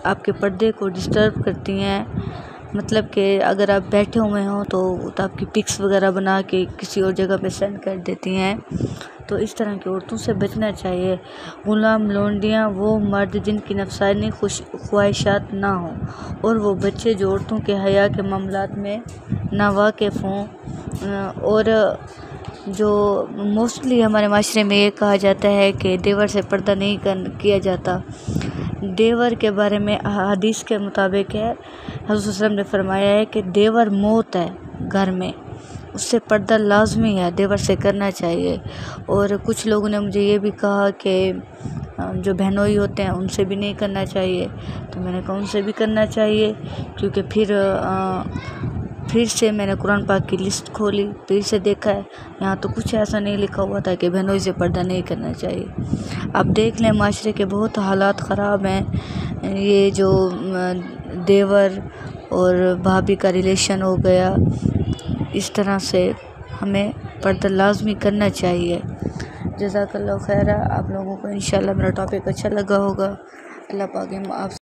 आपके पर्दे को डिस्टर्ब करती हैं। मतलब कि अगर आप बैठे हुए हो तो आपकी पिक्स वगैरह बना के किसी और जगह पे सेंड कर देती हैं। तो इस तरह की औरतों से बचना चाहिए। गुलाम लौंडियाँ वो मर्द जिनकी नफसानी ख्वाहिशात ना हो, और वो बच्चे जो औरतों के हया के मामलात में नावाकिफ़ हों। और जो मोस्टली हमारे माशरे में ये कहा जाता है कि देवर से पर्दा नहीं किया जाता। देवर के बारे में हदीस के मुताबिक है, हज़रत सल्लल्लाहु ने फरमाया है कि देवर मौत है घर में, उससे पर्दा लाजमी है, देवर से करना चाहिए। और कुछ लोगों ने मुझे ये भी कहा कि जो बहनोई होते हैं उनसे भी नहीं करना चाहिए। तो मैंने कहा उनसे भी करना चाहिए, क्योंकि फिर से मैंने कुरान पाक की लिस्ट खोली, फिर से देखा है यहाँ तो कुछ ऐसा नहीं लिखा हुआ था कि बहनोई से पर्दा नहीं करना चाहिए। अब देख लें माशरे के बहुत हालात ख़राब हैं। ये जो देवर और भाभी का रिलेशन हो गया, इस तरह से हमें पर्दा लाजमी करना चाहिए। जज़ाकल्लाह खैर। आप लोगों को इंशाल्लाह मेरा टॉपिक अच्छा लगा होगा। अल्लाह पाक आप